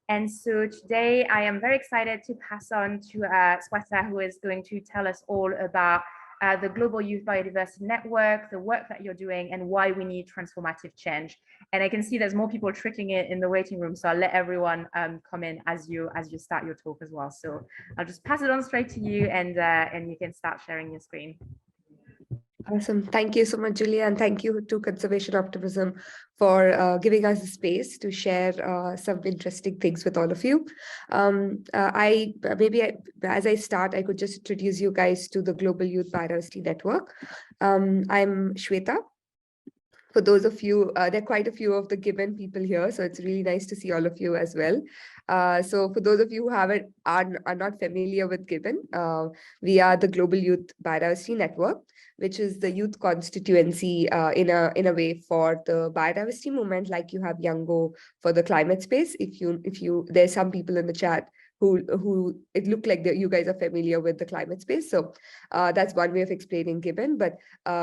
And so today I am very excited to pass on to Swetha, who is going to tell us all about the Global Youth Biodiversity Network, the work that you're doing, and why we need transformative change. And I can see there's more people trickling in the waiting room, so I'll let everyone come in as you start your talk as well. So I'll just pass it on straight to you, and you can start sharing your screen. Awesome. Thank you so much, Julia, and thank you to Conservation Optimism for giving us a space to share some interesting things with all of you. As I start, I could just introduce you guys to the Global Youth Biodiversity Network. I'm Swetha. For those of you, there are quite a few of the Gibbon people here, so it's really nice to see all of you as well. So for those of you who are not familiar with Gibbon, we are the Global Youth Biodiversity Network, which is the youth constituency in a way for the biodiversity movement, like you have Youngo for the climate space. There's some people in the chat who it looked like that you guys are familiar with the climate space. So that's one way of explaining Gibbon. But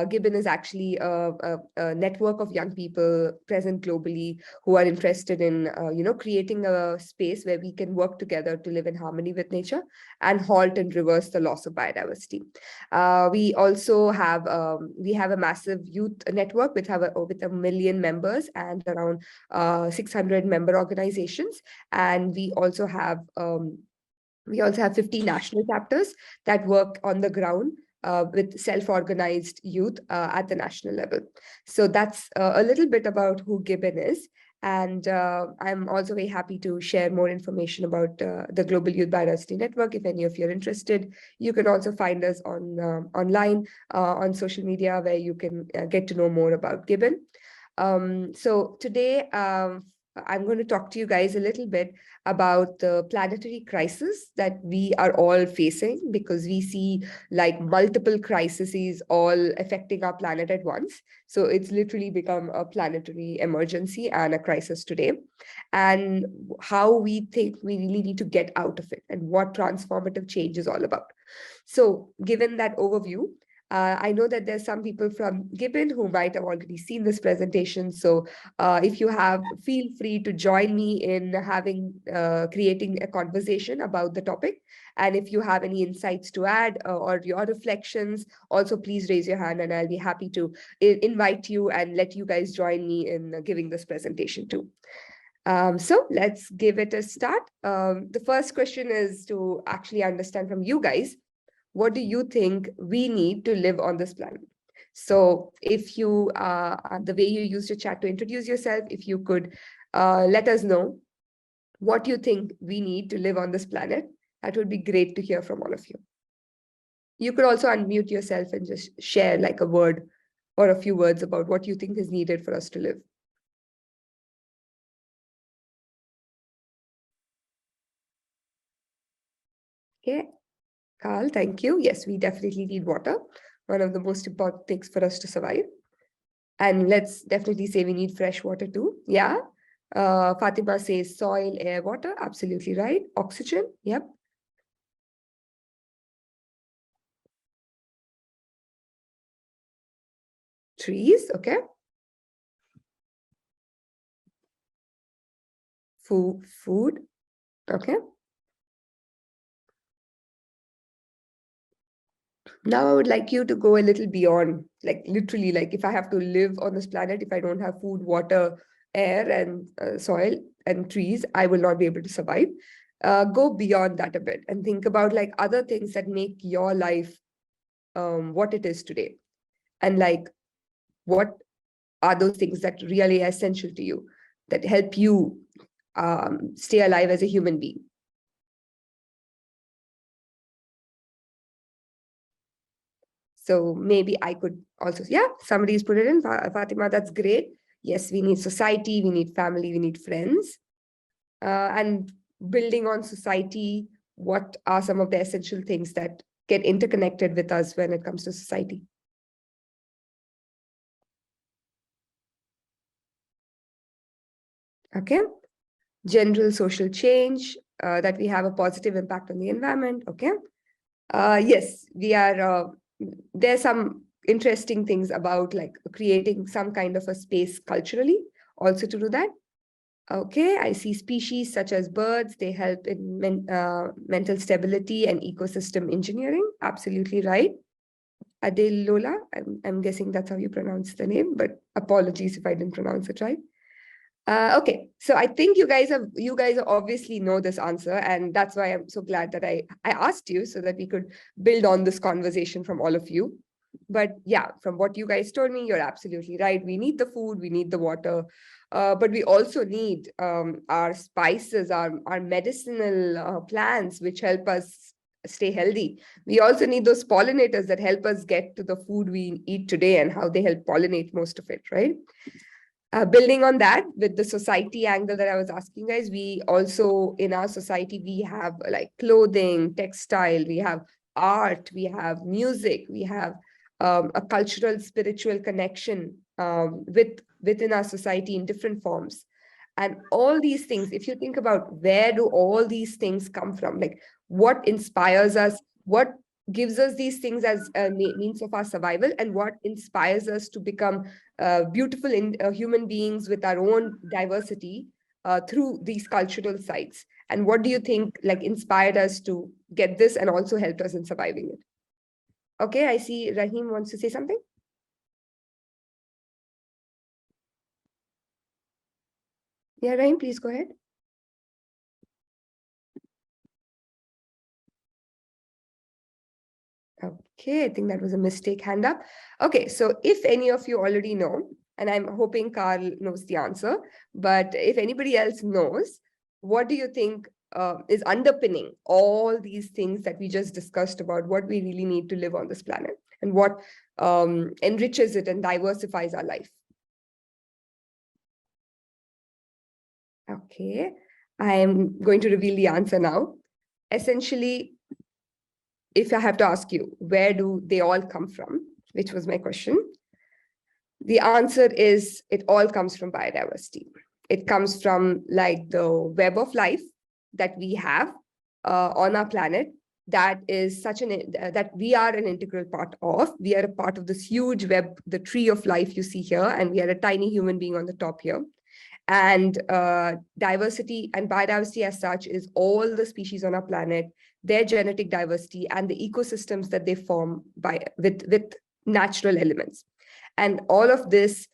Gibbon is actually a network of young people present globally who are interested in, creating a space where we can work together to live in harmony with nature and halt and reverse the loss of biodiversity. We also have a massive youth network with 1 million members and around 600 member organizations, and we also have 50 national chapters that work on the ground with self-organized youth at the national level. So that's a little bit about who Gibbon is. And I'm also very happy to share more information about the Global Youth Biodiversity Network. If any of you are interested, you can also find us online on social media, where you can get to know more about Gibbon. So today, I'm going to talk to you guys a little bit about the planetary crisis that we are all facing, because we see like multiple crises all affecting our planet at once. So it's literally become a planetary emergency and a crisis today, and how we think we really need to get out of it and what transformative change is all about. So given that overview, I know that there's some people from Gibbon who might have already seen this presentation. So if you have, feel free to join me in creating a conversation about the topic. And if you have any insights to add or your reflections, also please raise your hand and I'll be happy to invite you and let you guys join me in giving this presentation too. So let's give it a start. The first question is to actually understand from you guys, what do you think we need to live on this planet? So if you, the way you used your chat to introduce yourself, if you could let us know what you think we need to live on this planet, that would be great to hear from all of you. You could also unmute yourself and just share like a word or a few words about what you think is needed for us to live. Okay. Carl, thank you. Yes, we definitely need water. One of the most important things for us to survive. And let's definitely say we need fresh water too. Yeah. Fatima says soil, air, water. Absolutely right. Oxygen. Yep. Trees. Okay. Food. Okay. Now I would like you to go a little beyond, like literally, like if I have to live on this planet, if I don't have food, water, air, and soil and trees, I will not be able to survive. Go beyond that a bit and think about like other things that make your life what it is today. And like, what are those things that really are essential to you, that help you stay alive as a human being? So maybe I could also, yeah, somebody's put it in, Fatima, that's great. Yes, we need society, we need family, we need friends. And building on society, what are some of the essential things that get interconnected with us when it comes to society? Okay. General social change, that we have a positive impact on the environment. Okay. Yes, we are, there's some interesting things about like creating some kind of a space culturally also to do that. Okay, I see species such as birds. They help in mental stability and ecosystem engineering. Absolutely right. Adelola, I'm guessing that's how you pronounce the name, but apologies if I didn't pronounce it right. Okay, so I think you guys obviously know this answer, and that's why I'm so glad that I asked you so that we could build on this conversation from all of you. But yeah, from what you guys told me, you're absolutely right. We need the food, we need the water, but we also need our spices, our medicinal plants, which help us stay healthy. We also need those pollinators that help us get to the food we eat today and how they help pollinate most of it, right? Building on that with the society angle that I was asking guys, we also in our society, we have like clothing, textile, we have art, we have music, we have a cultural, spiritual connection within our society in different forms. And all these things, if you think about where do all these things come from, like what inspires us, what gives us these things as a means of our survival, and what inspires us to become beautiful human beings with our own diversity through these cultural sites. And what do you think like inspired us to get this and also helped us in surviving it? Okay, I see Rahim wants to say something. Yeah, Rahim, please go ahead. Okay, I think that was a mistake hand up. Okay, so if any of you already know, and I'm hoping Carl knows the answer, but if anybody else knows, what do you think is underpinning all these things that we just discussed about what we really need to live on this planet and what enriches it and diversifies our life? Okay, I'm going to reveal the answer now. Essentially, if I have to ask you, where do they all come from, which was my question, the answer is it all comes from biodiversity. It comes from like the web of life that we have on our planet that is such that we are an integral part of. We are a part of this huge web, the tree of life you see here, and we are a tiny human being on the top here. And diversity and biodiversity as such is all the species on our planet, their genetic diversity, and the ecosystems that they form with natural elements. And all of this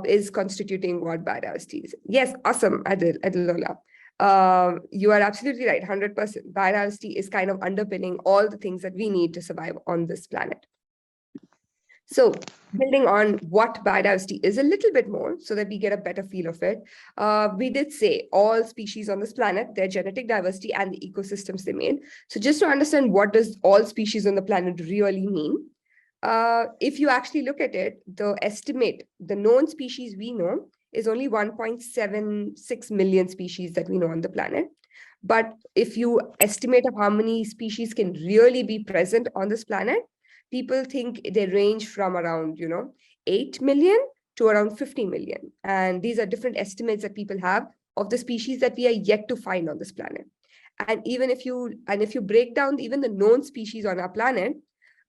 is constituting what biodiversity is. Yes, awesome, Adilola. You are absolutely right, 100%. Biodiversity is kind of underpinning all the things that we need to survive on this planet. So building on what biodiversity is a little bit more so that we get a better feel of it, we did say all species on this planet, their genetic diversity and the ecosystems they made. So just to understand what does all species on the planet really mean, if you actually look at it, the known species we know is only 1.76 million species that we know on the planet. But if you estimate of how many species can really be present on this planet, people think they range from around, 8 million to around 50 million. And these are different estimates that people have of the species that we are yet to find on this planet. And even if you break down even the known species on our planet,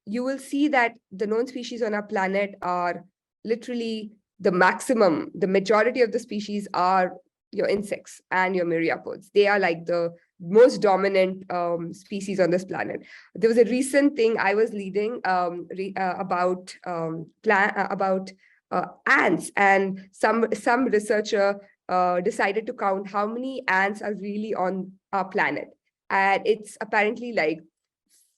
you will see that the known species on our planet are literally the maximum. The majority of the species are your insects and your myriapods. They are like the most dominant species on this planet. There was a recent thing I was leading about ants, and some researcher decided to count how many ants are really on our planet, and it's apparently like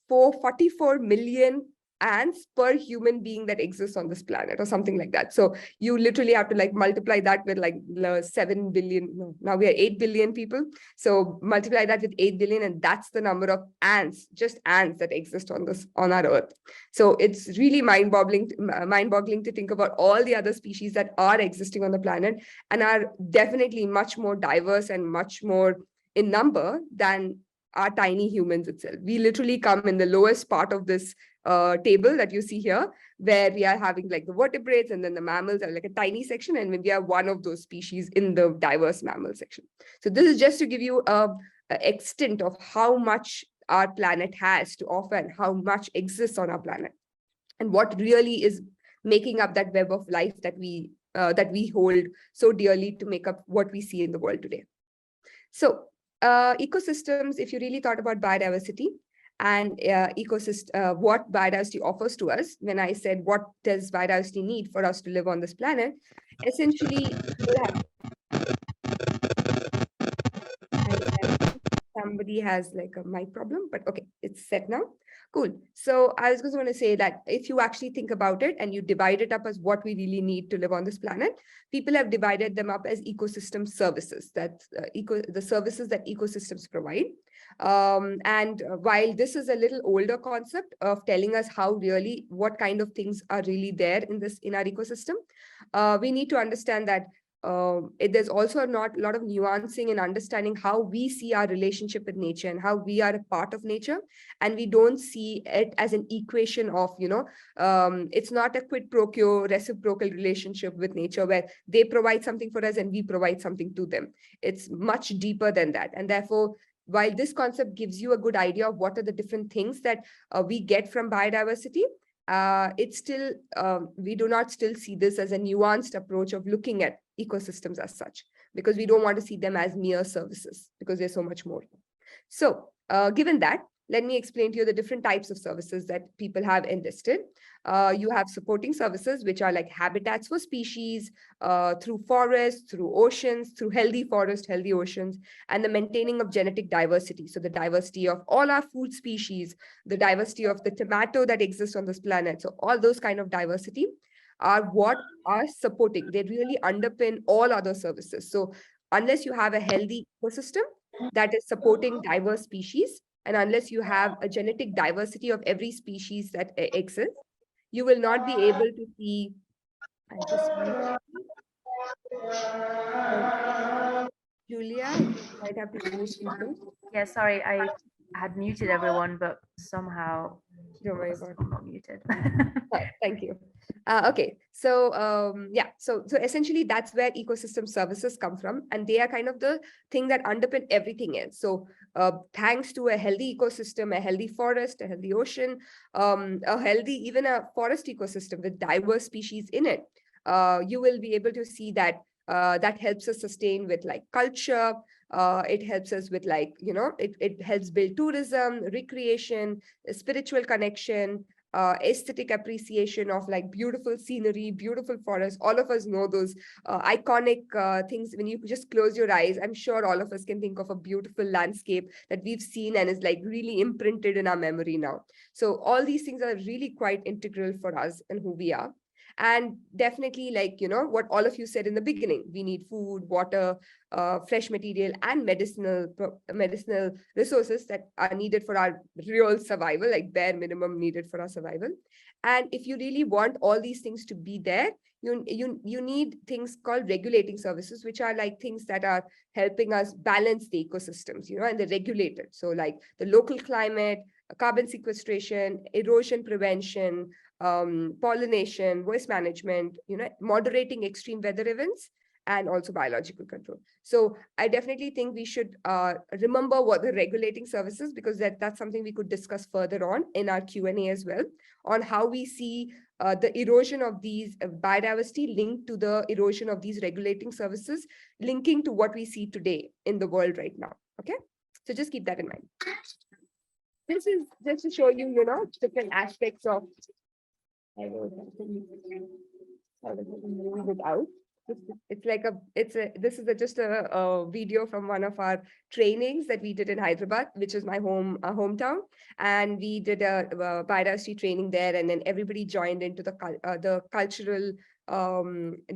44 million ants per human being that exists on this planet or something like that. So you literally have to like multiply that with like 7 billion. No, now we are 8 billion people. So multiply that with 8 billion, and that's the number of ants, just ants that exist on our earth. So it's really mind-boggling to think about all the other species that are existing on the planet and are definitely much more diverse and much more in number than our tiny humans itself. We literally come in the lowest part of this table that you see here, where we are having like the vertebrates, and then the mammals are like a tiny section, and we are one of those species in the diverse mammal section. So this is just to give you a extent of how much our planet has to offer and how much exists on our planet, and what really is making up that web of life that we that we hold so dearly to make up what we see in the world today. So ecosystems, if you really thought about biodiversity and what biodiversity offers to us, when I said what does biodiversity need for us to live on this planet, essentially somebody has like a mic problem, but okay, it's set now. Cool. So I was just going to say that if you actually think about it and you divide it up as what we really need to live on this planet, people have divided them up as ecosystem services, that the services that ecosystems provide. And while this is a little older concept of telling us how really, what kind of things are really there in our ecosystem, we need to understand that there's also not a lot of nuancing in understanding how we see our relationship with nature and how we are a part of nature, and we don't see it as an equation of, it's not a quid pro quo reciprocal relationship with nature where they provide something for us and we provide something to them. It's much deeper than that, and therefore while this concept gives you a good idea of what are the different things that we get from biodiversity, it's still, we do not still see this as a nuanced approach of looking at ecosystems as such, because we don't want to see them as mere services, because there's so much more. So given that, let me explain to you the different types of services that people have enlisted. You have supporting services, which are like habitats for species, through forests, through oceans, through healthy forests, healthy oceans, and the maintaining of genetic diversity. So the diversity of all our food species, the diversity of the tomato that exists on this planet. So all those kind of diversity are what are supporting. They really underpin all other services. So unless you have a healthy ecosystem that is supporting diverse species, and unless you have a genetic diversity of every species that exists, you will not be able to see. I just Julia, you might have to mute people. Yeah, sorry, I had muted everyone, but somehow Don't worry was about it. not muted. Thank you. Okay, so yeah, so essentially that's where ecosystem services come from, and they are kind of the thing that underpin everything else. So thanks to a healthy ecosystem, a healthy forest, a healthy ocean, a healthy, even a forest ecosystem with diverse species in it, you will be able to see that that helps us sustain with like culture. It helps us with like, it helps build tourism, recreation, spiritual connection, aesthetic appreciation of like beautiful scenery, beautiful forests. All of us know those iconic things. When you just close your eyes, I'm sure all of us can think of a beautiful landscape that we've seen and is like really imprinted in our memory now. So all these things are really quite integral for us and who we are. And definitely, like, what all of you said in the beginning, we need food, water, fresh material, and medicinal resources that are needed for our real survival, like bare minimum needed for our survival. And if you really want all these things to be there, you need things called regulating services, which are like things that are helping us balance the ecosystems, and they're regulated. So like the local climate, carbon sequestration, erosion prevention, pollination, waste management, moderating extreme weather events, and also biological control. So I definitely think we should remember what the regulating services, because that's something we could discuss further on in our Q&A as well, on how we see the erosion of these biodiversity linked to the erosion of these regulating services, linking to what we see today in the world right now. Okay, so just keep that in mind. This is just to show you, different aspects of. I will move it out. It's like this is just a video from one of our trainings that we did in Hyderabad, which is my hometown, and we did a biodiversity training there, and then everybody joined into the cultural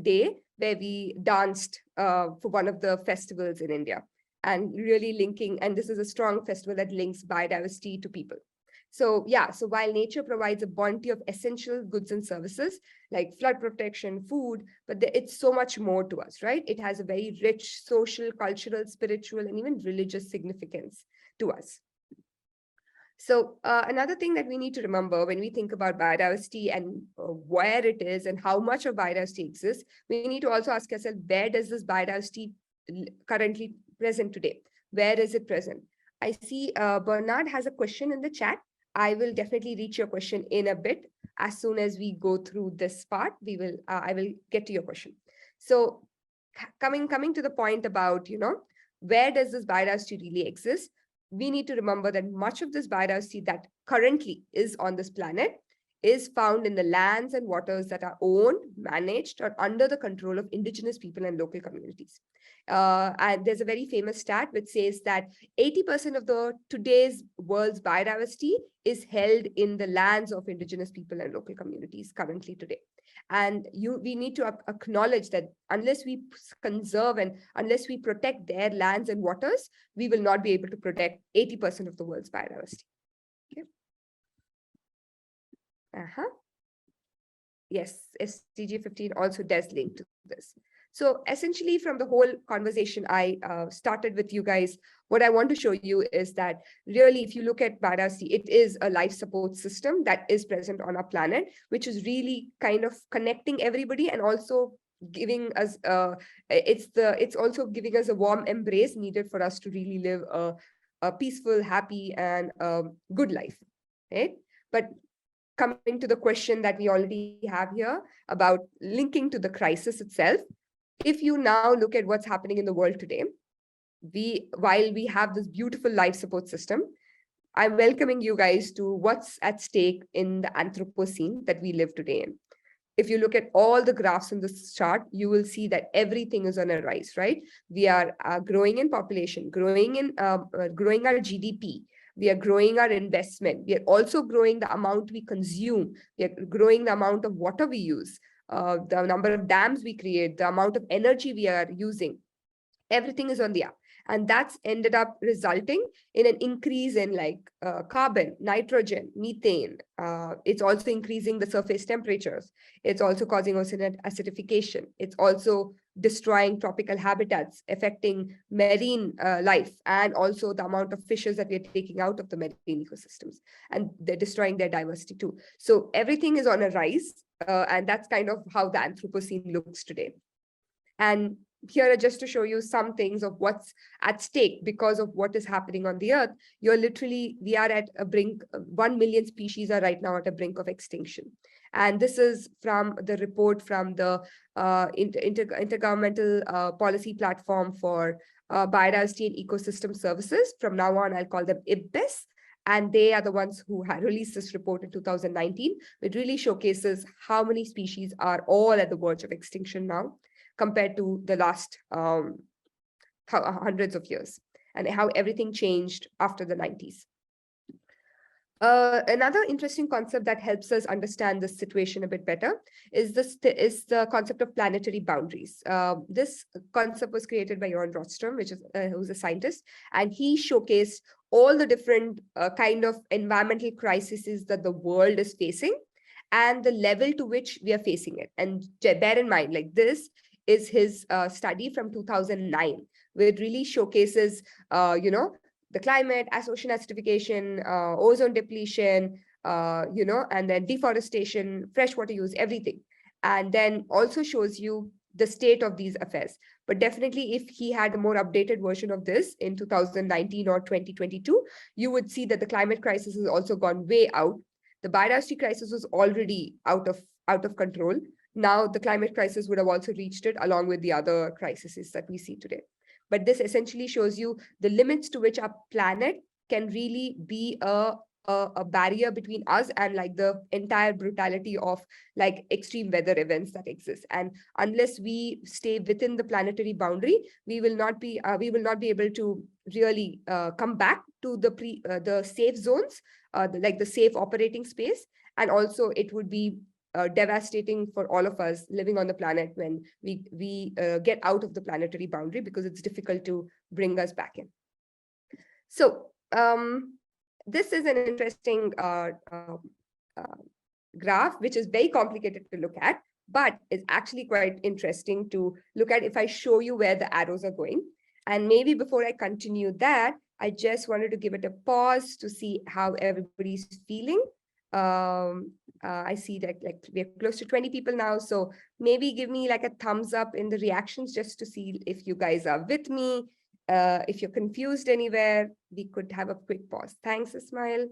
day where we danced for one of the festivals in India, and really linking, and this is a strong festival that links biodiversity to people. So yeah, so while nature provides a bounty of essential goods and services like flood protection, food, but it's so much more to us, right? It has a very rich social, cultural, spiritual, and even religious significance to us. So another thing that we need to remember when we think about biodiversity and where it is and how much of biodiversity exists, we need to also ask ourselves, where does this biodiversity currently present today? Where is it present? I see Bernard has a question in the chat. I will definitely reach your question in a bit. As soon as we go through this part, I will get to your question. So coming to the point about, where does this biodiversity really exist? We need to remember that much of this biodiversity that currently is on this planet is found in the lands and waters that are owned, managed, or under the control of indigenous people and local communities. And there's a very famous stat which says that 80% of the today's world's biodiversity is held in the lands of indigenous people and local communities currently today. And we need to acknowledge that unless we conserve and unless we protect their lands and waters, we will not be able to protect 80% of the world's biodiversity. Okay. Yes, SDG 15 also does link to this. So essentially, from the whole conversation I started with you guys, what I want to show you is that really, if you look at biodiversity, it is a life support system that is present on our planet, which is really kind of connecting everybody and also giving us it's also giving us a warm embrace needed for us to really live a peaceful, happy, and good life, right? But coming to the question that we already have here about linking to the crisis itself, if you now look at what's happening in the world today, while we have this beautiful life support system, I'm welcoming you guys to what's at stake in the Anthropocene that we live today in. If you look at all the graphs in this chart, you will see that everything is on a rise, right? We are growing in population, growing our GDP. We are growing our investment. We are also growing the amount we consume. We are growing the amount of water we use, the number of dams we create, the amount of energy we are using. Everything is on the up. And that's ended up resulting in an increase in carbon, nitrogen, methane. It's also increasing the surface temperatures. It's also causing ocean acidification. It's also destroying tropical habitats, affecting marine life, and also the amount of fishes that we're taking out of the marine ecosystems. And they're destroying their diversity too. So everything is on a rise. And that's kind of how the Anthropocene looks today. And here are just to show you some things of what's at stake because of what is happening on the earth. We are at a brink, 1 million species are right now at a brink of extinction. And this is from the report from the Intergovernmental Policy Platform for Biodiversity and Ecosystem Services. From now on, I'll call them IPBES. And they are the ones who had released this report in 2019. It really showcases how many species are all at the verge of extinction now, compared to the last hundreds of years, and how everything changed after the 90s. Another interesting concept that helps us understand this situation a bit better is the concept of planetary boundaries. This concept was created by Johan Rockström, who's a scientist, and he showcased all the different kind of environmental crises that the world is facing and the level to which we are facing it. And bear in mind, this is his study from 2009, where it really showcases, the climate, as ocean acidification, ozone depletion, and then deforestation, freshwater use, everything. And then also shows you the state of these affairs. But definitely, if he had a more updated version of this in 2019 or 2022, you would see that the climate crisis has also gone way out. The biodiversity crisis was already out of control. Now, the climate crisis would have also reached it along with the other crises that we see today. But this essentially shows you the limits to which our planet can really be a barrier between us and the entire brutality of extreme weather events that exist. And unless we stay within the planetary boundary, we will not be able to really come back to the safe zones, the safe operating space. And also it would be devastating for all of us living on the planet when we get out of the planetary boundary, because it's difficult to bring us back in. So this is an interesting graph, which is very complicated to look at, but it's actually quite interesting to look at if I show you where the arrows are going. And maybe before I continue that, I just wanted to give it a pause to see how everybody's feeling. I see that we're close to 20 people now. So maybe give me a thumbs up in the reactions just to see if you guys are with me. If you're confused anywhere, we could have a quick pause. Thanks, Ismail.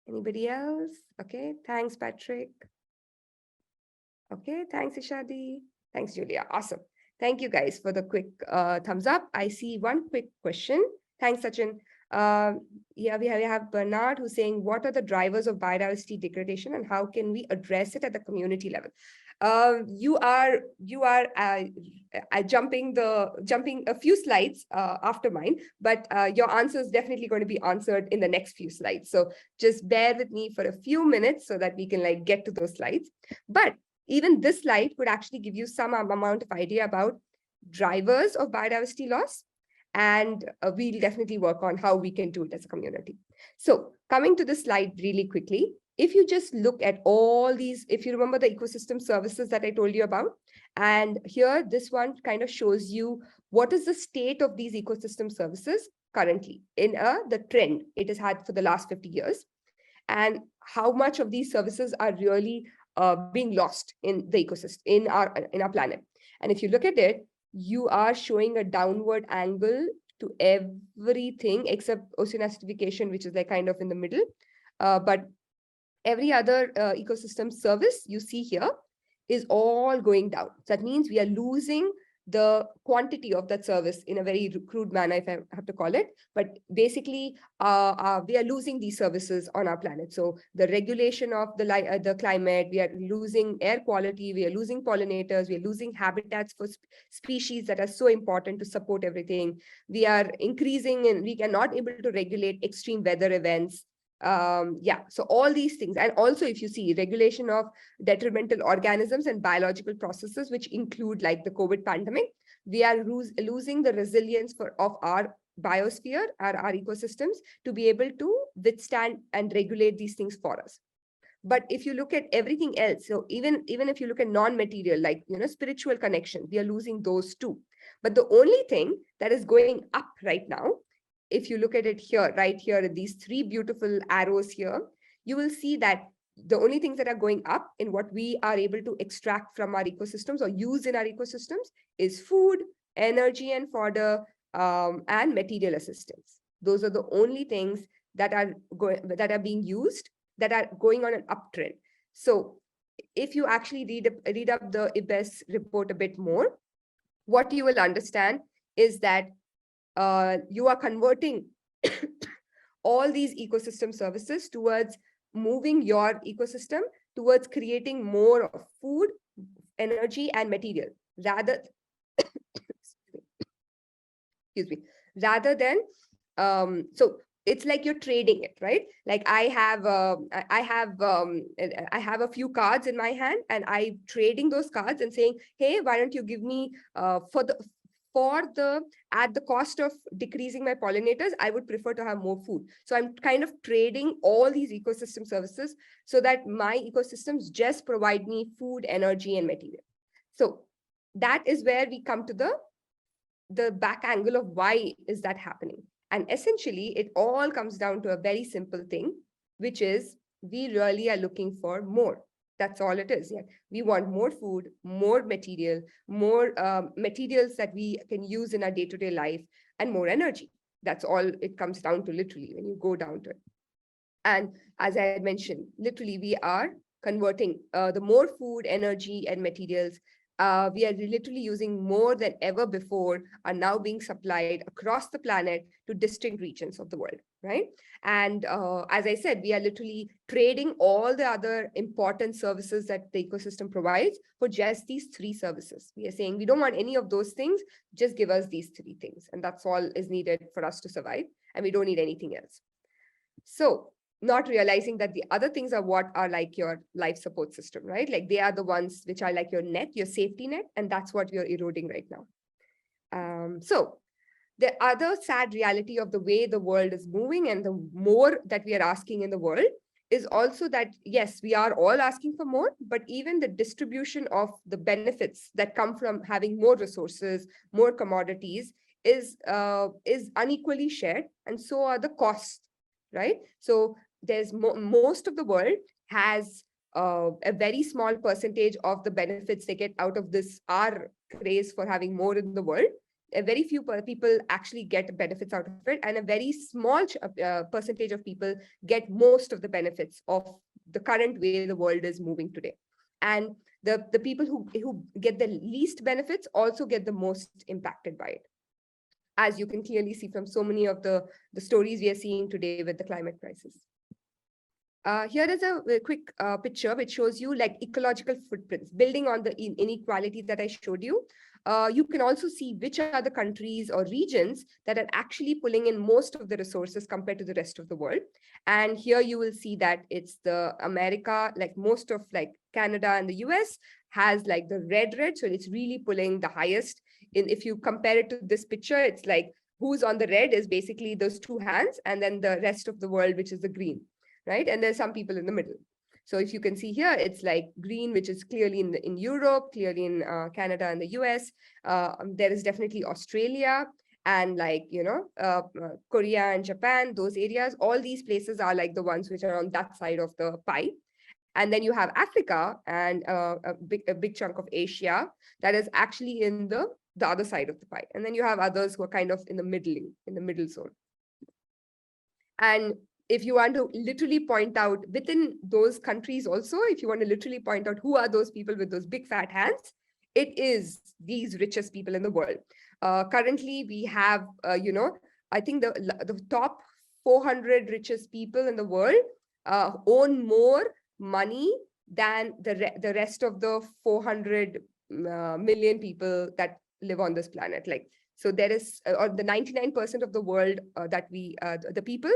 Anybody else? Okay, thanks, Patrick. Okay, thanks, Ishadi. Thanks, Julia. Awesome. Thank you guys for the quick thumbs up. I see one quick question. Thanks, Sachin. Yeah, we have Bernard who's saying, what are the drivers of biodiversity degradation and how can we address it at the community level? You are jumping a few slides after mine, but your answer is definitely going to be answered in the next few slides. So just bear with me for a few minutes so that we can like get to those slides. But even this slide could actually give you some amount of idea about drivers of biodiversity loss. And we'll definitely work on how we can do it as a community. So coming to the slide really quickly, if you just look at all these, if you remember the ecosystem services that I told you about, and here this one kind of shows you what is the state of these ecosystem services currently in the trend it has had for the last 50 years, and how much of these services are really being lost in the ecosystem, in our planet. And if you look at it, you are showing a downward angle to everything except ocean acidification, which is like kind of in the middle. But every other ecosystem service you see here is all going down. So that means we are losing the quantity of that service in a very crude manner, if I have to call it. But basically, we are losing these services on our planet. So the regulation of the climate, we are losing air quality, we are losing pollinators, we are losing habitats for species that are so important to support everything. We are increasing and we are not able to regulate extreme weather events. So all these things. And also, if you see regulation of detrimental organisms and biological processes, which include like the COVID pandemic, we are losing the resilience of our biosphere, our ecosystems, to be able to withstand and regulate these things for us. But if you look at everything else, so even if you look at non-material, like, spiritual connection, we are losing those too. But the only thing that is going up right now, if you look at it here, right here, these three beautiful arrows here, you will see that the only things that are going up in what we are able to extract from our ecosystems or use in our ecosystems is food, energy and fodder, and material assistance. Those are the only things that are being used, that are going on an uptrend. So if you actually read up the IBES report a bit more, what you will understand is that you are converting all these ecosystem services towards moving your ecosystem towards creating more of food, energy, and material rather rather than so it's like you're trading it, right? Like I have a few cards in my hand, and I'm trading those cards and saying, hey, why don't you give me at the cost of decreasing my pollinators, I would prefer to have more food. So I'm kind of trading all these ecosystem services so that my ecosystems just provide me food, energy, and material. So that is where we come to the back angle of why is that happening. And essentially, it all comes down to a very simple thing, which is we really are looking for more. That's all it is. Yeah, we want more food, more material, more materials that we can use in our day-to-day life, and more energy. That's all it comes down to, literally, when you go down to it. And as I had mentioned, literally, we are converting the more food, energy, and materials. We are literally using more than ever before, are now being supplied across the planet to distinct regions of the world, right? And as I said, we are literally trading all the other important services that the ecosystem provides for just these three services. We are saying we don't want any of those things, just give us these three things. And that's all is needed for us to survive. And we don't need anything else. So not realizing that the other things are what are like your life support system, right? Like they are the ones which are like your net, your safety net, and that's what we are eroding right now. So the other sad reality of the way the world is moving and the more that we are asking in the world is also that, yes, we are all asking for more, but even the distribution of the benefits that come from having more resources, more commodities is unequally shared, and so are the costs, right? So there's most of the world has a very small percentage of the benefits they get out of this our craze for having more in the world. A very few people actually get benefits out of it, and a very small percentage of people get most of the benefits of the current way the world is moving today. And the people who get the least benefits also get the most impacted by it, as you can clearly see from so many of the stories we are seeing today with the climate crisis. Here is a quick picture which shows you like ecological footprints, building on the inequality that I showed you. You can also see which are the countries or regions that are actually pulling in most of the resources compared to the rest of the world. And here you will see that it's the America, like most of like Canada and the US has like the red. So it's really pulling the highest. If you compare it to this picture, it's like who's on the red is basically those two hands, and then the rest of the world, which is the green. Right? And there's some people in the middle. So if you can see here, it's like green, which is clearly in Europe, clearly in Canada and the US. There is definitely Australia and like, Korea and Japan, those areas. All these places are like the ones which are on that side of the pie. And then you have Africa and a big chunk of Asia that is actually in the other side of the pie. And then you have others who are kind of in the middle zone. And if you want to literally point out within those countries also, if you want to literally point out who are those people with those big fat hands, it is these richest people in the world. Currently, we have, I think the top 400 richest people in the world own more money than the rest of the 400 million people that live on this planet. Like, so there is, or the 99% of the world that the people,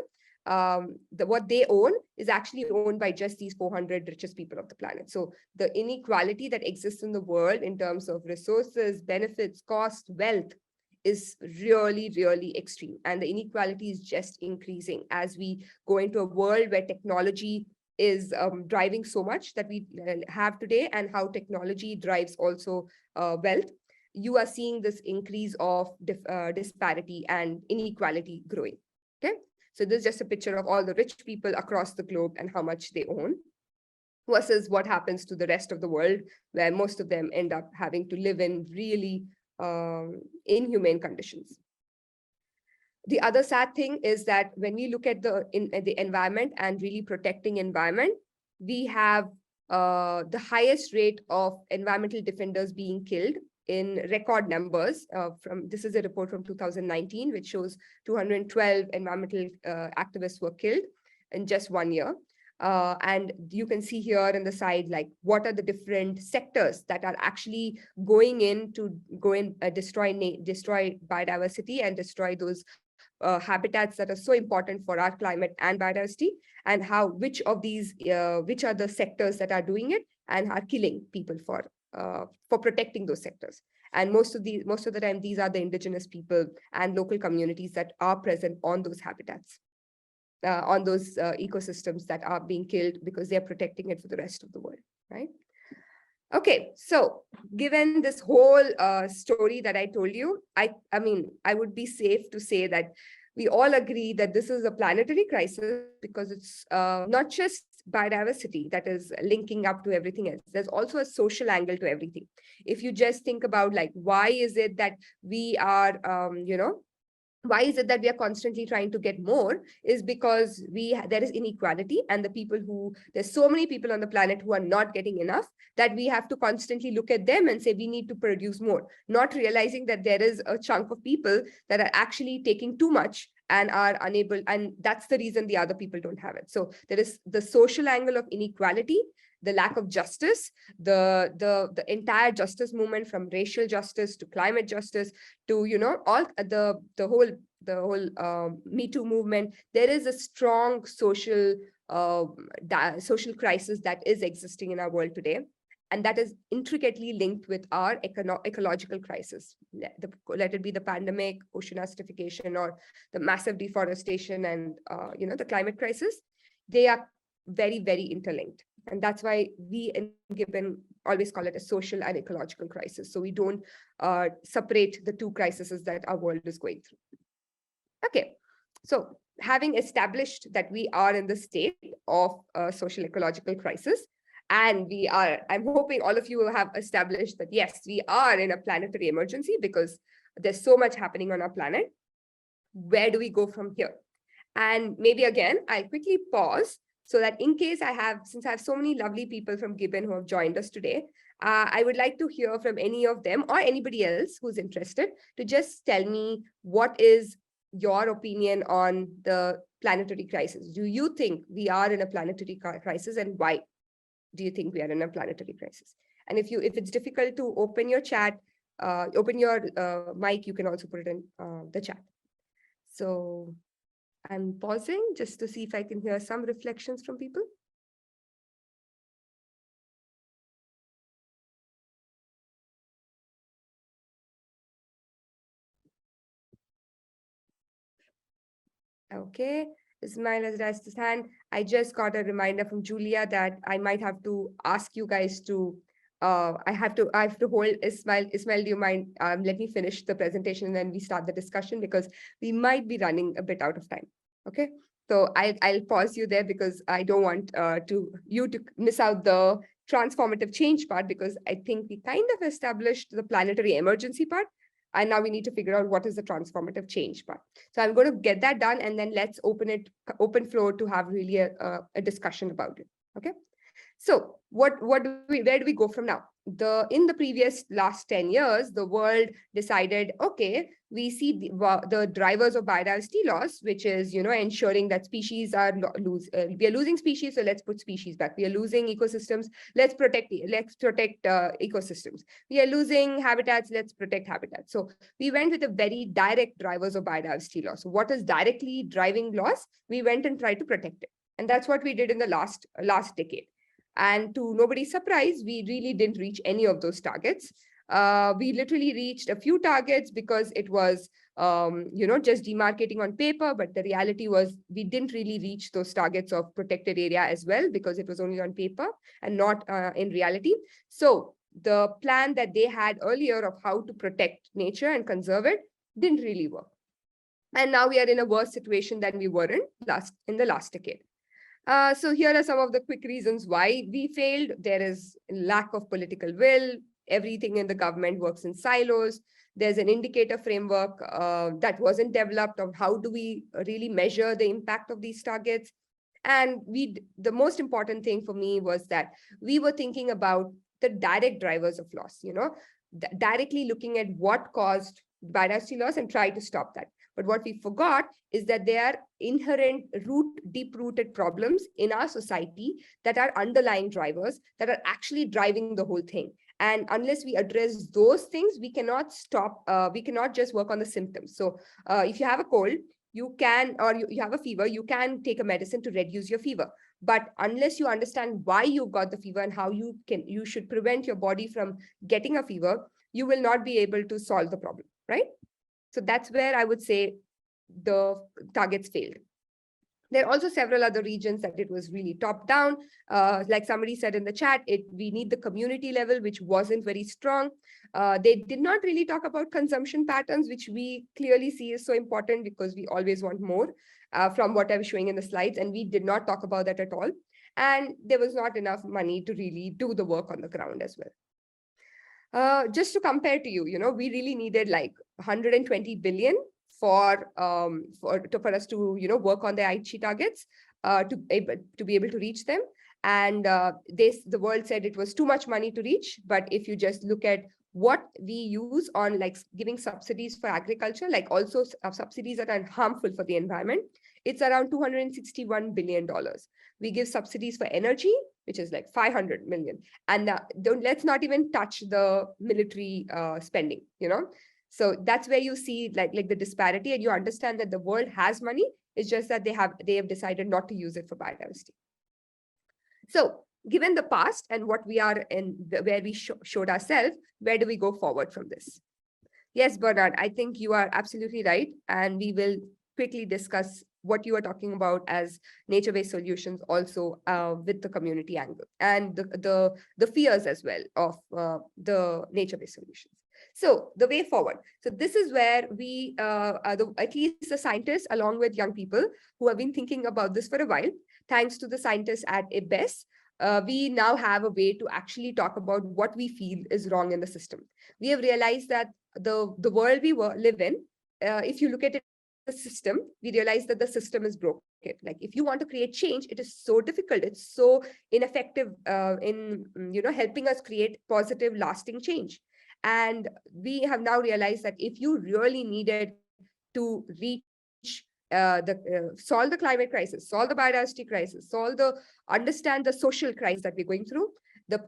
what they own is actually owned by just these 400 richest people of the planet. So the inequality that exists in the world in terms of resources, benefits, cost, wealth is really, really extreme. And the inequality is just increasing as we go into a world where technology is driving so much that we have today, and how technology drives also wealth. You are seeing this increase of disparity and inequality growing. Okay. So this is just a picture of all the rich people across the globe and how much they own versus what happens to the rest of the world, where most of them end up having to live in really inhumane conditions. The other sad thing is that when we look at the environment and really protecting environment, we have the highest rate of environmental defenders being killed in record numbers. This is a report from 2019, which shows 212 environmental activists were killed in just 1 year. And you can see here on the side, like what are the different sectors that are actually going in to destroy biodiversity and destroy those habitats that are so important for our climate and biodiversity, and which are the sectors that are doing it and are killing people for protecting those sectors. And most of the time, these are the indigenous people and local communities that are present on those habitats, on those ecosystems that are being killed because they're protecting it for the rest of the world, right? Okay, so given this whole story that I told you, I mean, I would be safe to say that we all agree that this is a planetary crisis because it's not just biodiversity that is linking up to everything else. There's also a social angle to everything. If you just think about like, why is it that we are, why is it that we are constantly trying to get more, is because there is inequality, and there's so many people on the planet who are not getting enough that we have to constantly look at them and say we need to produce more, not realizing that there is a chunk of people that are actually taking too much and are unable, and that's the reason the other people don't have it. So there is the social angle of inequality, the lack of justice, the entire justice movement, from racial justice to climate justice to all the whole Me Too movement. There is a strong social crisis that is existing in our world today, and that is intricately linked with our ecological crisis. Let it be the pandemic, ocean acidification, or the massive deforestation, and the climate crisis. They are very, very interlinked. And that's why we in Gibbon always call it a social and ecological crisis. So we don't separate the two crises that our world is going through. Okay, so having established that we are in the state of a social ecological crisis, and I'm hoping all of you have established that, yes, we are in a planetary emergency because there's so much happening on our planet. Where do we go from here? And maybe again, I'll quickly pause so that in case since I have so many lovely people from Gibbon who have joined us today, I would like to hear from any of them or anybody else who's interested to just tell me what is your opinion on the planetary crisis. Do you think we are in a planetary crisis, and why do you think we are in a planetary crisis? And if it's difficult to open your chat, open your mic, you can also put it in the chat. So I'm pausing just to see if I can hear some reflections from people. Okay, Ismail has raised his hand. I just got a reminder from Julia that I might have to ask you guys to, I have to hold Ismail. Ismail, do you mind? Let me finish the presentation and then we start the discussion, because we might be running a bit out of time. Okay, so I'll pause you there because I don't want you to miss out the transformative change part, because I think we kind of established the planetary emergency part. And now we need to figure out what is the transformative change part. So I'm going to get that done, and then let's open floor to have really a discussion about it. Okay. So where do we go from now? In the previous last 10 years, the world decided, okay, we see the drivers of biodiversity loss, which is, ensuring that species are we are losing species, so let's put species back. We are losing ecosystems, let's protect ecosystems. We are losing habitats, let's protect habitats. So we went with a very direct drivers of biodiversity loss. So what is directly driving loss? We went and tried to protect it. And that's what we did in the last decade. And to nobody's surprise, we really didn't reach any of those targets. We literally reached a few targets because it was, just demarcating on paper. But the reality was we didn't really reach those targets of protected area as well, because it was only on paper and not in reality. So the plan that they had earlier of how to protect nature and conserve it didn't really work. And now we are in a worse situation than we were in the last decade. So here are some of the quick reasons why we failed. There is lack of political will. Everything in the government works in silos. There's an indicator framework that wasn't developed of how do we really measure the impact of these targets. And the most important thing for me was that we were thinking about the direct drivers of loss, directly looking at what caused biodiversity loss and try to stop that. But what we forgot is that there are inherent deep-rooted problems in our society that are underlying drivers that are actually driving the whole thing. And unless we address those things, we cannot stop. We cannot just work on the symptoms. So if you have a cold, you can, or you have a fever, you can take a medicine to reduce your fever. But unless you understand why you got the fever and how you should prevent your body from getting a fever, you will not be able to solve the problem, right? So that's where I would say the targets failed. There are also several other regions that it was really top down. Like somebody said in the chat, we need the community level, which wasn't very strong. They did not really talk about consumption patterns, which we clearly see is so important because we always want more from what I was showing in the slides. And we did not talk about that at all. And there was not enough money to really do the work on the ground as well. Just to compare to you, we really needed like 120 billion for us to work on the Aichi targets to be able to reach them. And the world said it was too much money to reach. But if you just look at what we use on like giving subsidies for agriculture, like also subsidies that are harmful for the environment, it's around $261 billion. We give subsidies for energy, which is like 500 million. And let's not even touch the military spending, So that's where you see like the disparity, and you understand that the world has money. It's just that they have decided not to use it for biodiversity. So given the past and what we are in, where we showed ourselves, where do we go forward from this? Yes, Bernard, I think you are absolutely right. And we will quickly discuss what you are talking about as nature-based solutions also with the community angle and the fears as well of the nature-based solutions. So the way forward. So this is where we, at least the scientists, along with young people who have been thinking about this for a while, thanks to the scientists at IBES, we now have a way to actually talk about what we feel is wrong in the system. We have realized that the world we live in, if you look at it system, we realize that the system is broken. Like if you want to create change, it is so difficult. It's so ineffective in helping us create positive, lasting change. And we have now realized that if you really needed to reach solve the climate crisis, solve the biodiversity crisis, understand the social crisis that we're going through,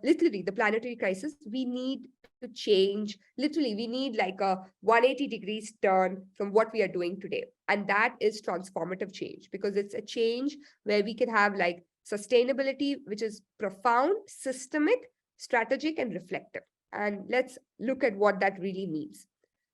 literally the planetary crisis, we need to change. Literally, we need like a 180 degrees turn from what we are doing today. And that is transformative change, because it's a change where we can have like sustainability, which is profound, systemic, strategic, and reflective. And let's look at what that really means,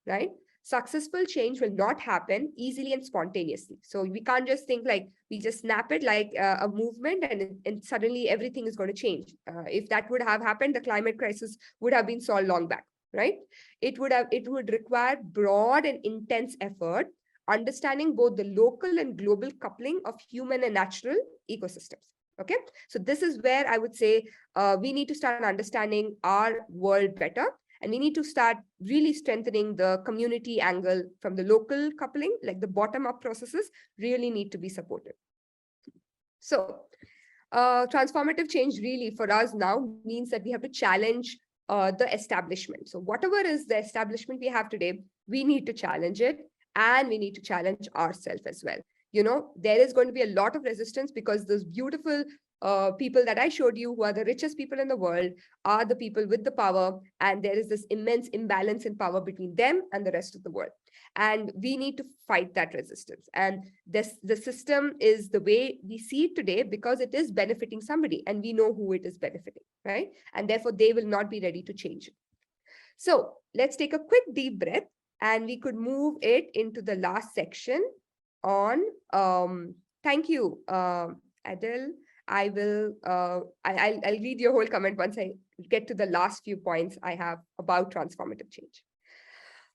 right? Successful change will not happen easily and spontaneously. So we can't just think like we just snap it like a movement and suddenly everything is going to change. If that would have happened, the climate crisis would have been solved long back, right? It would require broad and intense effort, understanding both the local and global coupling of human and natural ecosystems. Okay, so this is where I would say we need to start understanding our world better. And we need to start really strengthening the community angle from the local coupling, like the bottom-up processes really need to be supported. So transformative change really for us now means that we have to challenge the establishment. So whatever is the establishment we have today, we need to challenge it, and we need to challenge ourselves as well. There is going to be a lot of resistance, because those beautiful people that I showed you, who are the richest people in the world, are the people with the power, and there is this immense imbalance in power between them and the rest of the world. And we need to fight that resistance. And the system is the way we see it today because it is benefiting somebody, and we know who it is benefiting, right? And therefore, they will not be ready to change it. So let's take a quick deep breath, and we could move it into the last section on, thank you, Adele. I'll read your whole comment once I get to the last few points I have about transformative change.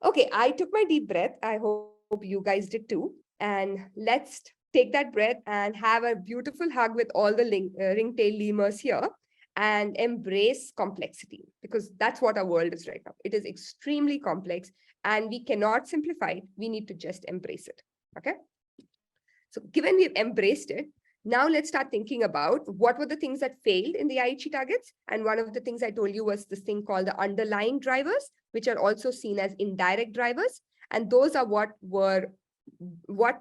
Okay, I took my deep breath. I hope you guys did too. And let's take that breath and have a beautiful hug with all the ringtail lemurs here, and embrace complexity, because that's what our world is right now. It is extremely complex, and we cannot simplify it. We need to just embrace it. Okay. So given we've embraced it, now let's start thinking about what were the things that failed in the Aichi targets. And one of the things I told you was this thing called the underlying drivers, which are also seen as indirect drivers. And those are what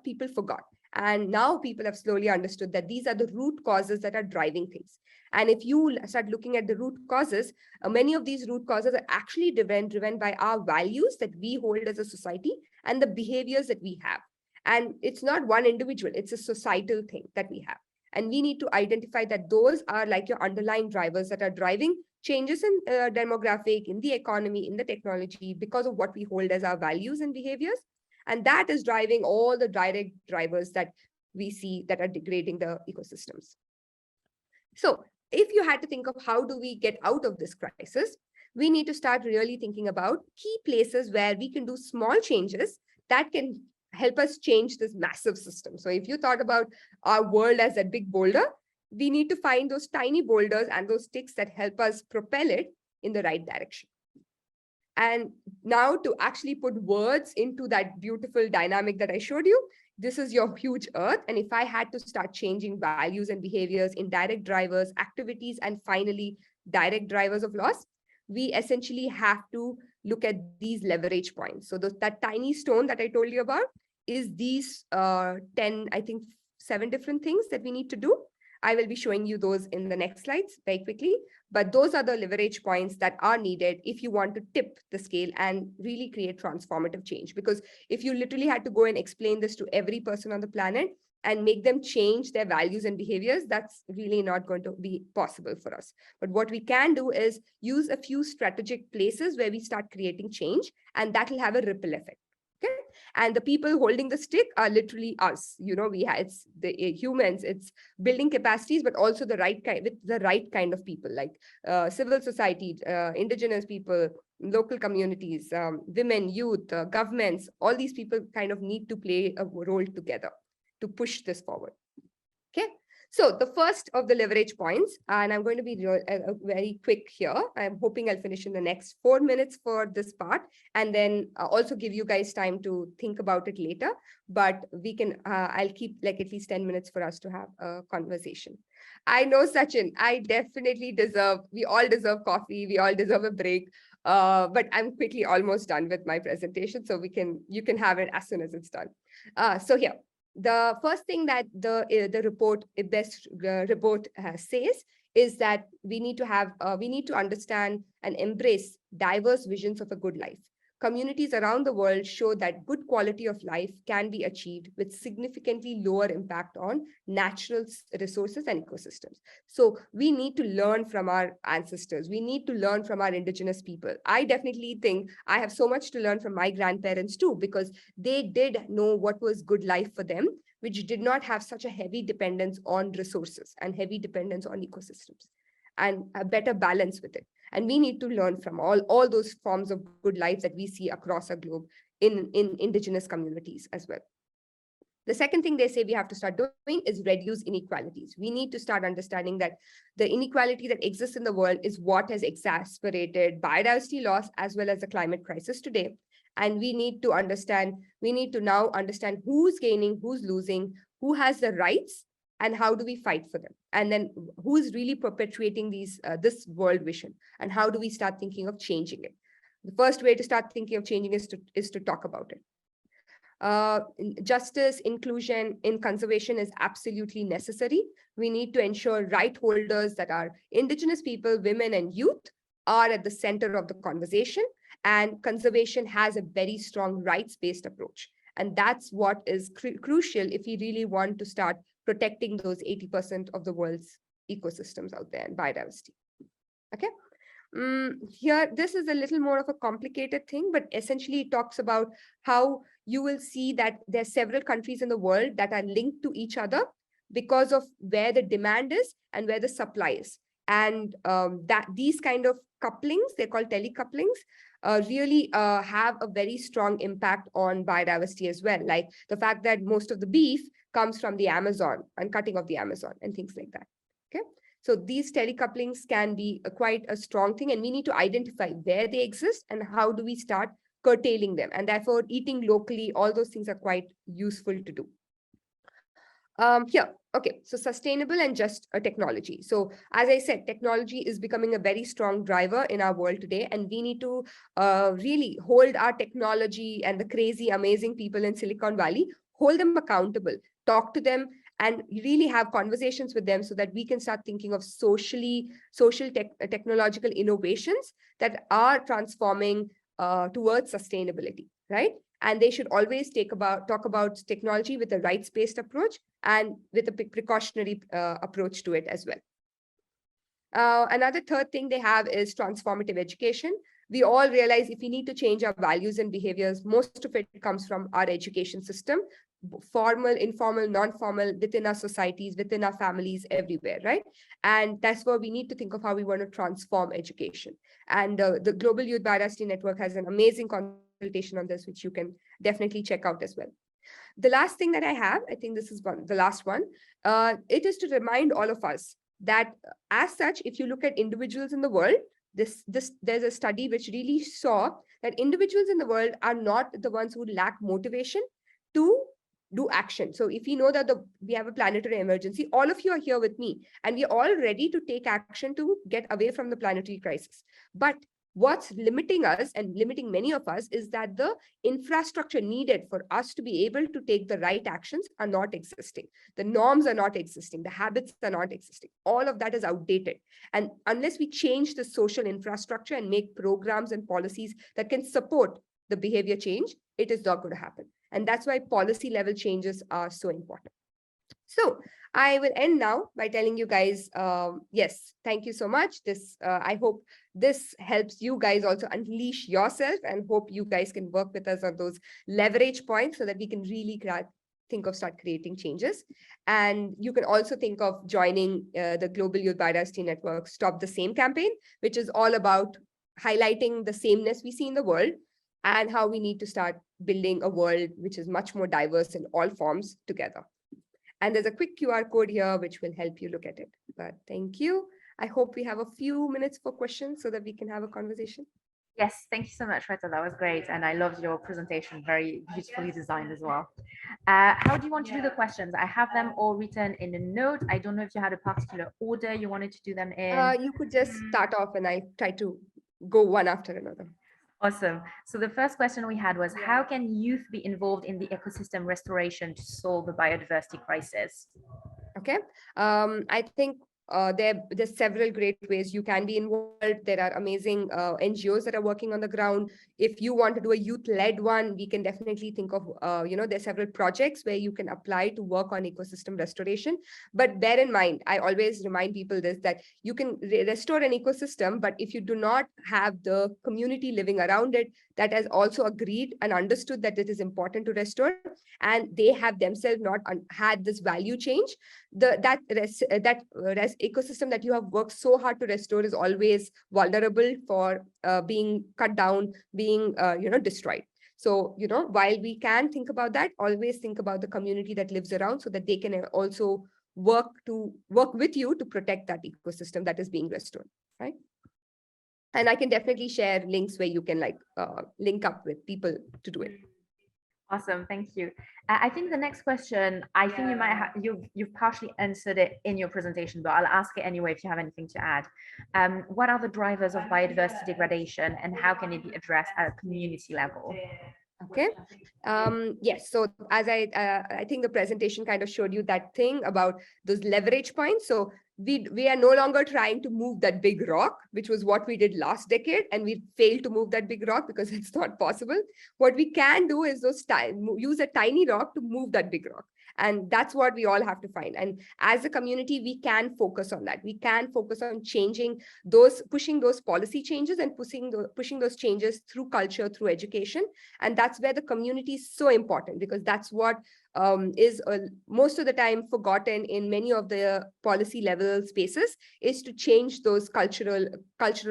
people forgot. And now people have slowly understood that these are the root causes that are driving things. And if you start looking at the root causes, many of these root causes are actually driven by our values that we hold as a society and the behaviors that we have. And it's not one individual, it's a societal thing that we have. And we need to identify that those are like your underlying drivers that are driving changes in demographic, in the economy, in the technology, because of what we hold as our values and behaviors. And that is driving all the direct drivers that we see that are degrading the ecosystems. So if you had to think of how do we get out of this crisis, we need to start really thinking about key places where we can do small changes that can help us change this massive system. So if you thought about our world as a big boulder, we need to find those tiny boulders and those sticks that help us propel it in the right direction. And now to actually put words into that beautiful dynamic that I showed you, this is your huge earth. And if I had to start changing values and behaviors, indirect drivers, activities, and finally direct drivers of loss, we essentially have to look at these leverage points. So that tiny stone that I told you about is these 10, I think 7 different things that we need to do. I will be showing you those in the next slides very quickly, but those are the leverage points that are needed if you want to tip the scale and really create transformative change. Because if you literally had to go and explain this to every person on the planet and make them change their values and behaviors, that's really not going to be possible for us. But what we can do is use a few strategic places where we start creating change, and that will have a ripple effect. Okay. And the people holding the stick are literally us. It's the humans, it's building capacities, but also the right kind, with the right kind of people, like civil society, indigenous people, local communities, women, youth, governments. All these people kind of need to play a role together to push this forward. Okay. So the first of the leverage points, and I'm going to be very quick here. I'm hoping I'll finish in the next 4 minutes for this part, and then also give you guys time to think about it later. But we can, I'll keep like at least 10 minutes for us to have a conversation. I know, Sachin, I definitely we all deserve coffee. We all deserve a break. But I'm quickly almost done with my presentation. So you can have it as soon as it's done. So here, the first thing that the report, report says is that we need to understand and embrace diverse visions of a good life. Communities around the world show that good quality of life can be achieved with significantly lower impact on natural resources and ecosystems. So we need to learn from our ancestors. We need to learn from our indigenous people. I definitely think I have so much to learn from my grandparents too, because they did know what was good life for them, which did not have such a heavy dependence on resources and heavy dependence on ecosystems, and a better balance with it. And we need to learn from all those forms of good lives that we see across our globe in indigenous communities as well. The second thing they say we have to start doing is reduce inequalities. We need to start understanding that the inequality that exists in the world is what has exacerbated biodiversity loss as well as the climate crisis today. And we need to now understand who's gaining, who's losing, who has the rights, and how do we fight for them? And then who's really perpetuating this world vision? And how do we start thinking of changing it? The first way to start thinking of changing is to talk about it. Justice, inclusion in conservation is absolutely necessary. We need to ensure right holders that are indigenous people, women, and youth are at the center of the conversation. And conservation has a very strong rights-based approach. And that's what is crucial if we really want to start protecting those 80% of the world's ecosystems out there and biodiversity. Okay. Here, this is a little more of a complicated thing, but essentially it talks about how you will see that there are several countries in the world that are linked to each other because of where the demand is and where the supply is. And that these kind of couplings, they're called telecouplings, really have a very strong impact on biodiversity as well. Like the fact that most of the beef comes from the Amazon and cutting of the Amazon and things like that. Okay. So these telecouplings can be quite a strong thing, and we need to identify where they exist and how do we start curtailing them. And therefore, eating locally, all those things are quite useful to do. Here, okay, so sustainable and just a technology. So as I said, technology is becoming a very strong driver in our world today, and we need to really hold our technology and the crazy, amazing people in Silicon Valley, hold them accountable, talk to them, and really have conversations with them so that we can start thinking of technological innovations that are transforming towards sustainability, right? And they should always talk about technology with a rights-based approach and with a precautionary approach to it as well. Another third thing they have is transformative education. We all realize if we need to change our values and behaviors, most of it comes from our education system, formal, informal, non-formal, within our societies, within our families, everywhere, right? And that's where we need to think of how we want to transform education. And the Global Youth Biodiversity Network has an amazing consultation on this, which you can definitely check out as well. The last thing that I have, I think this is the last one, it is to remind all of us that as such, if you look at individuals in the world, there's a study which really saw that individuals in the world are not the ones who lack motivation to do action. So if we know that we have a planetary emergency, all of you are here with me, and we are all ready to take action to get away from the planetary crisis. But what's limiting us and limiting many of us is that the infrastructure needed for us to be able to take the right actions are not existing. The norms are not existing. The habits are not existing. All of that is outdated. And unless we change the social infrastructure and make programs and policies that can support the behavior change, it is not going to happen. And that's why policy level changes are so important. So I will end now by telling you guys, yes, thank you so much. I hope this helps you guys also unleash yourself, and hope you guys can work with us on those leverage points so that we can really start creating changes. And you can also think of joining the Global Youth Biodiversity Network Stop the Same campaign, which is all about highlighting the sameness we see in the world and how we need to start building a world which is much more diverse in all forms together. And there's a quick QR code here, which will help you look at it. But thank you. I hope we have a few minutes for questions so that we can have a conversation. Yes, thank you so much, Swetha. That was great. And I loved your presentation, very beautifully designed as well. How do you want to do the questions? I have them all written in a note. I don't know if you had a particular order you wanted to do them in. You could just start off and I try to go one after another. Awesome. So the first question we had was, how can youth be involved in the ecosystem restoration to solve the biodiversity crisis? Okay. I think there's several great ways you can be involved. There are amazing NGOs that are working on the ground. If you want to do a youth-led one, we can definitely think of, there's several projects where you can apply to work on ecosystem restoration. But bear in mind, I always remind people this, that you can restore an ecosystem, but if you do not have the community living around it that has also agreed and understood that it is important to restore, and they have themselves not had this value change, that ecosystem that you have worked so hard to restore is always vulnerable for being cut down, being destroyed. So while we can think about that, always think about the community that lives around so that they can also work with you to protect that ecosystem that is being restored, right? And I can definitely share links where you can link up with people to do it. Awesome, thank you. I think the next question, I think you might have, you've partially answered it in your presentation, but I'll ask it anyway if you have anything to add. What are the drivers of biodiversity degradation and how can it be addressed at a community level? Okay. Yes. So as I think the presentation kind of showed you that thing about those leverage points. So we are no longer trying to move that big rock, which was what we did last decade, and we failed to move that big rock because it's not possible. What we can do is use a tiny rock to move that big rock. And that's what we all have to find. And as a community, we can focus on that. We can focus on pushing those policy changes and pushing those changes through culture, through education. And that's where the community is so important, because that's what is most of the time forgotten in many of the policy level spaces, is to change those cultural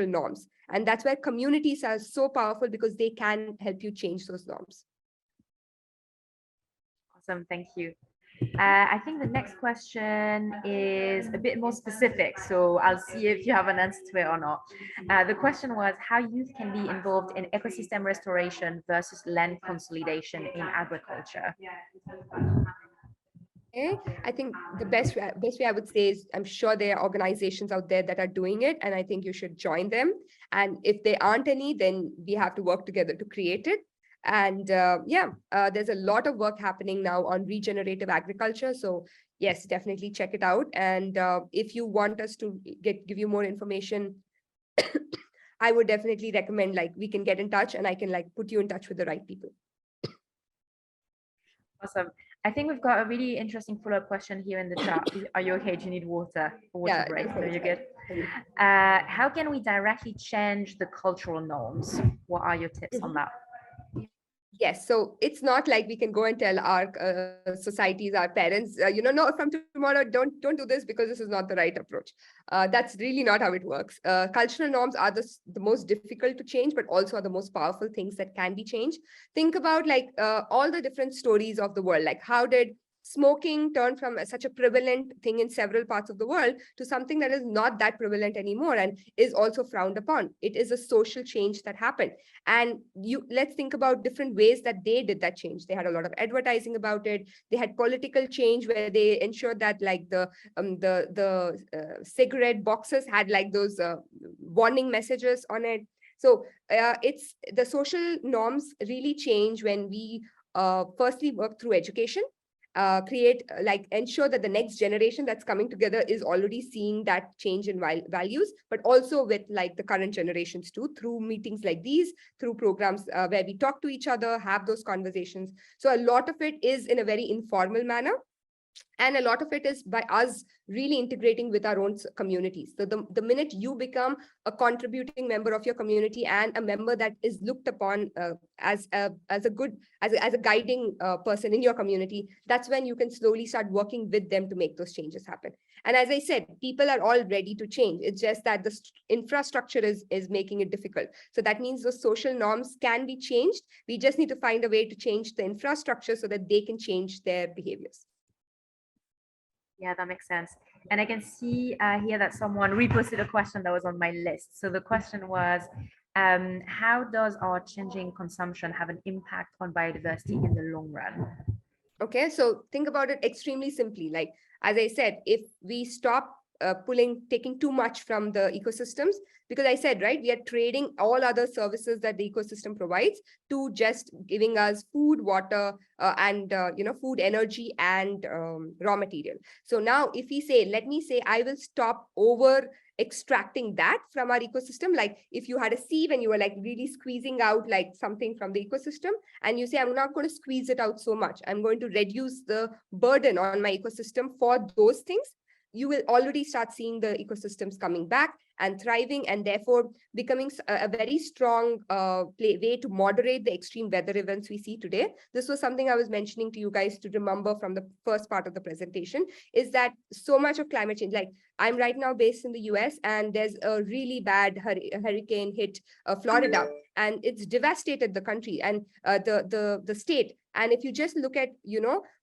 norms. And that's where communities are so powerful, because they can help you change those norms. Awesome, thank you. I think the next question is a bit more specific, so I'll see if you have an answer to it or not. The question was how youth can be involved in ecosystem restoration versus land consolidation in agriculture. Okay. I think the best way I would say is, I'm sure there are organizations out there that are doing it, and I think you should join them. And if there aren't any, then we have to work together to create it. And there's a lot of work happening now on regenerative agriculture. So yes, definitely check it out. And if you want us to give you more information, I would definitely recommend, we can get in touch and I can put you in touch with the right people. Awesome. I think we've got a really interesting follow-up question here in the chat. Are you okay? Do you need water? Water break? No, you're good. How can we directly change the cultural norms? What are your tips on that? Yes, so it's not like we can go and tell our societies, our parents, no, from tomorrow, don't do this because this is not the right approach. That's really not how it works. Cultural norms are the most difficult to change, but also are the most powerful things that can be changed. Think about all the different stories of the world, like how did smoking turn from such a prevalent thing in several parts of the world to something that is not that prevalent anymore and is also frowned upon. It is a social change that happened. And let's think about different ways that they did that change. They had a lot of advertising about it. They had political change where they ensured that the cigarette boxes had those warning messages on it. So it's the social norms really change when we firstly work through education. Ensure that the next generation that's coming together is already seeing that change in values, but also with the current generations too, through meetings like these, through programs where we talk to each other, have those conversations. So a lot of it is in a very informal manner. And a lot of it is by us really integrating with our own communities. So the minute you become a contributing member of your community and a member that is looked upon as a guiding person in your community, that's when you can slowly start working with them to make those changes happen. And as I said, people are all ready to change. It's just that the infrastructure is making it difficult. So that means those social norms can be changed. We just need to find a way to change the infrastructure so that they can change their behaviors. Yeah, that makes sense. And I can see here that someone reposted a question that was on my list. So the question was, how does our changing consumption have an impact on biodiversity in the long run? Okay, so think about it extremely simply. Like, as I said, if we stop taking too much from the ecosystems, because I said, right, we are trading all other services that the ecosystem provides to just giving us food, water, and, food, energy, and raw material. So now if we say, let me say, I will stop over extracting that from our ecosystem. Like if you had a sieve and you were like really squeezing out like something from the ecosystem, and you say, I'm not going to squeeze it out so much, I'm going to reduce the burden on my ecosystem for those things, you will already start seeing the ecosystems coming back and thriving, and therefore becoming a very strong way to moderate the extreme weather events we see today. This was something I was mentioning to you guys to remember from the first part of the presentation, is that so much of climate change, like I'm right now based in the US, and there's a really bad hurricane hit Florida, and it's devastated the country and the state. And if you just look at,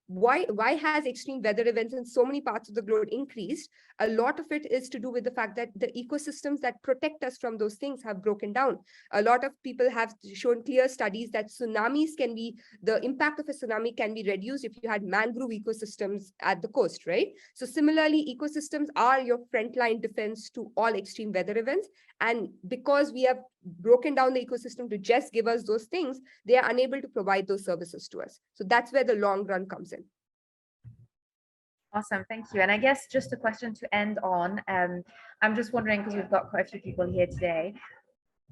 why has extreme weather events in so many parts of the globe increased? A lot of it is to do with the fact that the ecosystems that protect us from those things have broken down. A lot of people have shown clear studies that the impact of a tsunami can be reduced if you had mangrove ecosystems at the coast, right? So similarly, ecosystems are your frontline defense to all extreme weather events. And because we have broken down the ecosystem to just give us those things, they are unable to provide those services to us. So that's where the long run comes in. Awesome, thank you. And I guess just a question to end on, I'm just wondering, because we've got quite a few people here today,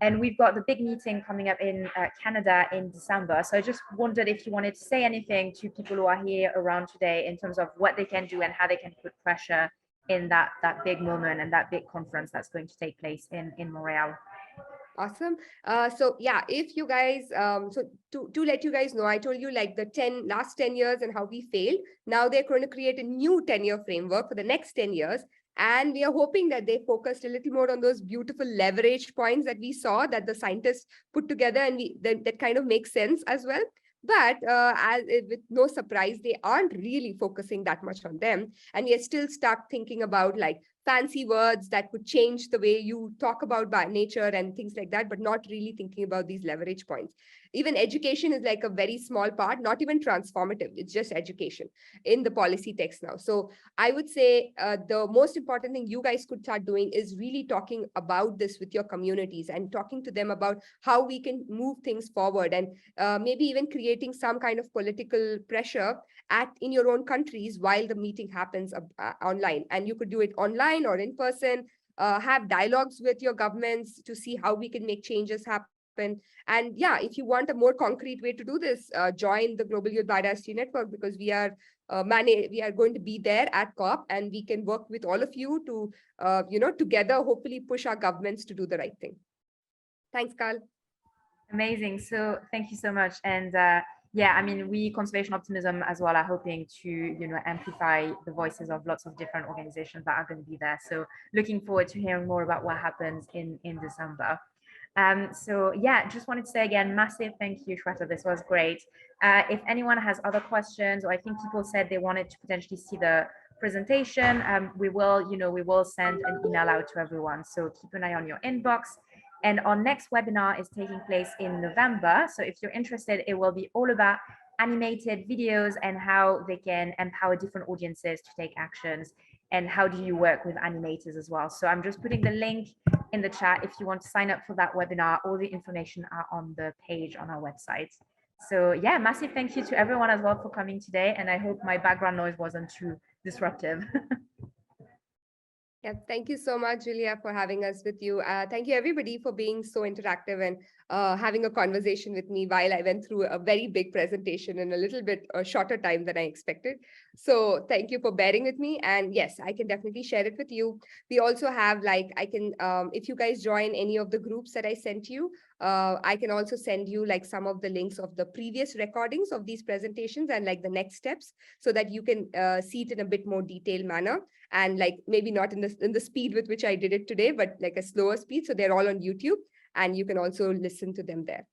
and we've got the big meeting coming up in Canada in December. So I just wondered if you wanted to say anything to people who are here around today in terms of what they can do and how they can put pressure in that big moment and that big conference that's going to take place in Montreal. Awesome. So yeah, if you guys, so to let you guys know, I told you like the last 10 years and how we failed. Now they're going to create a new 10-year framework for the next 10 years. And we are hoping that they focused a little more on those beautiful leverage points that we saw that the scientists put together, and that kind of makes sense as well. But with no surprise, they aren't really focusing that much on them. And we are still stuck thinking about like fancy words that could change the way you talk about nature and things like that, but not really thinking about these leverage points. Even education is like a very small part, not even transformative. It's just education in the policy text now. So I would say the most important thing you guys could start doing is really talking about this with your communities and talking to them about how we can move things forward, and maybe even creating some kind of political pressure in your own countries while the meeting happens online. And you could do it online or in person, have dialogues with your governments to see how we can make changes happen. And yeah, if you want a more concrete way to do this, join the Global Youth Biodiversity Network, because we are going to be there at COP, and we can work with all of you to, together, hopefully push our governments to do the right thing. Thanks, Carl. Amazing. So thank you so much. And yeah, I mean, we Conservation Optimism as well are hoping to, amplify the voices of lots of different organizations that are going to be there. So looking forward to hearing more about what happens in December. So yeah, just wanted to say again, massive thank you, Swetha. This was great. If anyone has other questions, or I think people said they wanted to potentially see the presentation, we will send an email out to everyone. So keep an eye on your inbox. And our next webinar is taking place in November. So if you're interested, it will be all about animated videos and how they can empower different audiences to take actions, and how do you work with animators as well. So I'm just putting the link in the chat if you want to sign up for that webinar. All the information are on the page on our website. So yeah, massive thank you to everyone as well for coming today. And I hope my background noise wasn't too disruptive. Yeah, thank you so much, Julia, for having us with you. Thank you, everybody, for being so interactive and having a conversation with me while I went through a very big presentation in a little bit shorter time than I expected. So thank you for bearing with me. And yes, I can definitely share it with you. We also have if you guys join any of the groups that I sent you, I can also send you like some of the links of the previous recordings of these presentations and like the next steps, so that you can see it in a bit more detailed manner, and like maybe not in the speed with which I did it today, but like a slower speed. So they're all on YouTube, and you can also listen to them there.